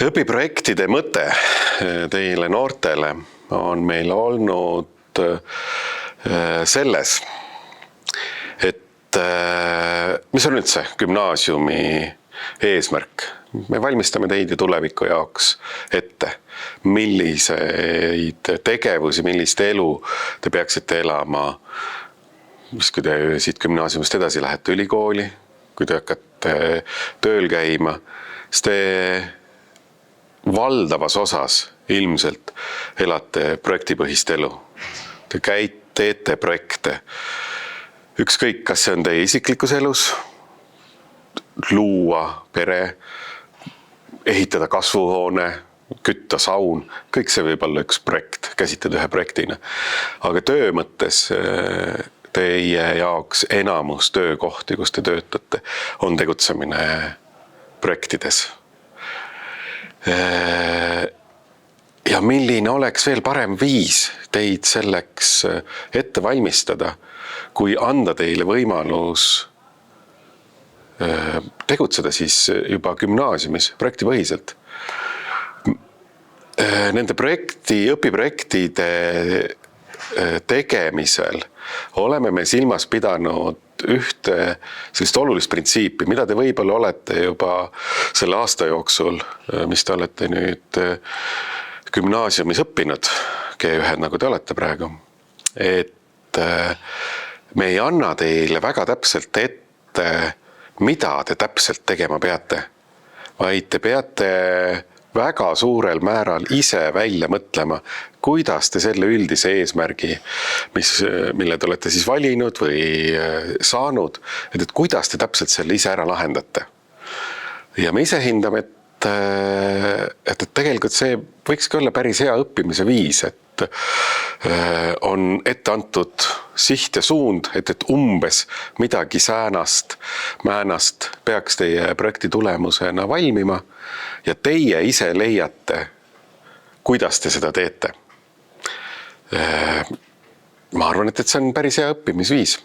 Õpiprojektide mõte teile noortele on meil olnud selles, et mis on üldse gümnaasiumi eesmärk. Me valmistame teid ju tuleviku jaoks ette, milliseid tegevusi, millist elu te peaksite elama, kui te siit gümnaasiumist edasi lähete ülikooli, kui te hakkate tööl käima, siis te valdavas osas ilmselt elate projektipõhist elu. Te teete projekte. Ükskõik, kas see on teie isiklikus elus, luua pere, ehitada kasvuhoone, kütta saun, kõik see võib olla üks projekt, käsitleda ühe projektina. Aga töö mõttes teie jaoks enamus töökohti, kus te töötate, on tegutsemine projektides. Ja milline oleks veel parem viis teid selleks ette valmistada, kui anda teile võimalus tegutseda siis juba gümnaasiumis projektipõhiselt. Nende õpiprojektide tegemisel oleme me silmas pidanud ühte sellist olulist printsiipi, mida te võib-olla olete juba selle aasta jooksul, mis te olete nüüd gümnaasiumis õppinud, G1, nagu te olete praegu, et me ei anna teile väga täpselt ette, mida te täpselt tegema peate, vaid te peate väga suurel määral ise välja mõtlema, kuidas te selle üldise eesmärgi, mille te olete siis valinud või saanud, et kuidas te täpselt selle ise ära lahendate. Ja me ise hindame, et tegelikult see võikski olla päris hea õppimise viis, et on ette antud siht ja suund, et umbes midagi säänast, määnast peaks teie projekti tulemusena valmima ja teie ise leiate, kuidas te seda teete. Ma arvan, et see on päris hea õppimisviis.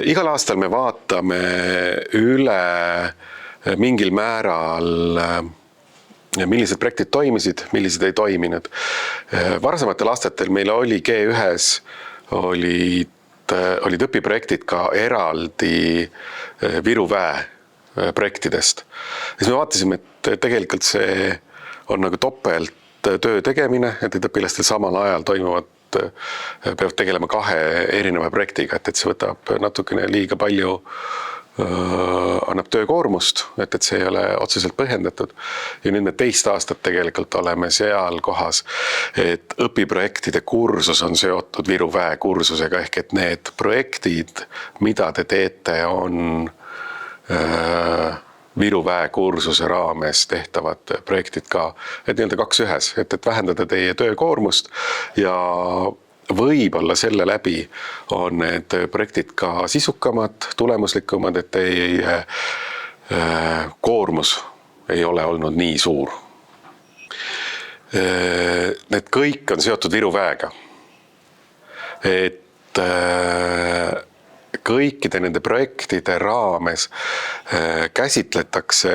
Igal aastal me vaatame üle mingil määral, millised projektid toimisid, millised ei toiminud. Varasematel aastatel meil oli G1-s olid õpiprojektid ka eraldi Viru Väe projektidest. Siis me vaatasime, et tegelikult see on nagu topelt töö tegemine, et õpilastel samal ajal peavad tegelema 2 erineva projektiga, et see võtab natukene liiga palju, annab töökoormust, et see ei ole otseselt põhjendatud. Ja nüüd me 2 aastat tegelikult oleme seal kohas, et õpiprojektide kursus on seotud Viru Väe kursusega, ehk et need projektid, mida te teete, on Viru Väe kursuse raames tehtavad projektid ka, et nii-öelda 2 ühes, et vähendada teie töökoormust ja võib-olla selle läbi on need projektid ka sisukamad, tulemuslikumad, et teie koormus ei ole olnud nii suur. Need kõik on seotud Viru Väega. Et kõikide nende projektide raames käsitletakse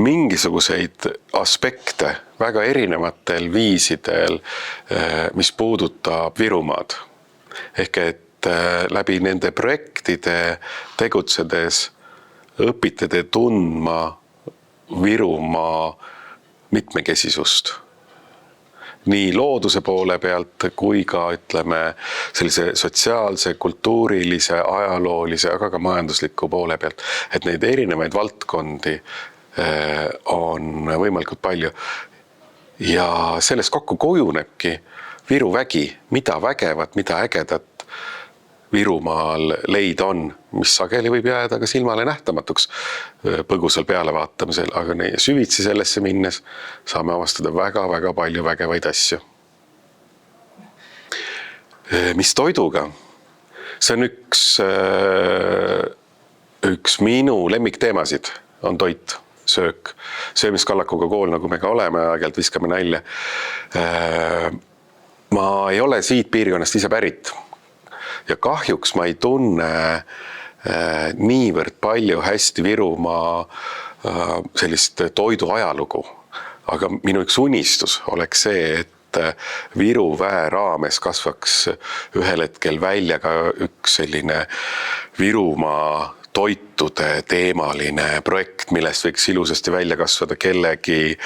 mingisuguseid aspekte väga erinevatel viisidel, mis puudutab Virumaad. Ehk et läbi nende projektide tegutsedes õpite te tundma Virumaa mitmekesisust. Nii looduse poole pealt kui ka ütleme sellise sotsiaalse, kultuurilise, ajaloolise, aga ka majandusliku poole pealt, et neid erinevaid valdkondi on võimalikult palju. Ja selles kokku kujunebki Viru Vägi, mida vägevat, mida ägedat Virumaal leida on, mis sageli võib jääda ka silmale nähtamatuks põgusal pealevaatamisel, aga süvitsi sellesse minnes saame avastada väga-väga palju vägevaid asju. Mis toiduga? See on üks minu lemmikteemasid on toit, söök, söömiskallakuga kool, nagu me ka oleme, aegelt viskame nälja. Ma ei ole siit piirkonnast ise pärit. Ja kahjuks ma ei tunne niivõrd palju hästi Virumaa sellist toidu ajalugu. Aga minu üks unistus oleks see, et Viru väe raames kasvaks ühel hetkel välja ka üks selline Virumaa toitude teemaline projekt, millest võiks ilusasti välja kasvada kellegi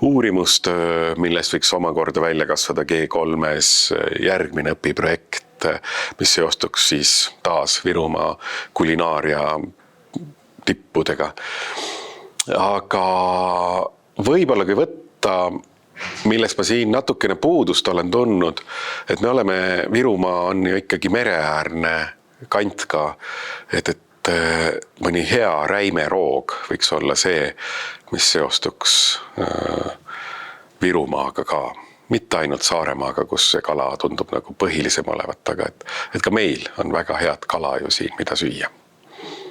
uurimustöö, millest võiks omakorda välja kasvada G3-s järgmine õpiprojekt, mis seostuks siis taas Virumaa kulinaaria tippudega. Aga võib-olla kui võtta, millest ma siin natukene puudust olen tundnud, et me oleme, Virumaa on ju ikkagi mereäärne kant ka, et mõni hea räimeroog võiks olla see, mis seostuks Virumaaga ka. Mitte ainult Saaremaaga, kus see kala tundub nagu põhilisem olevat, aga et ka meil on väga head kala ju siin, mida süüa.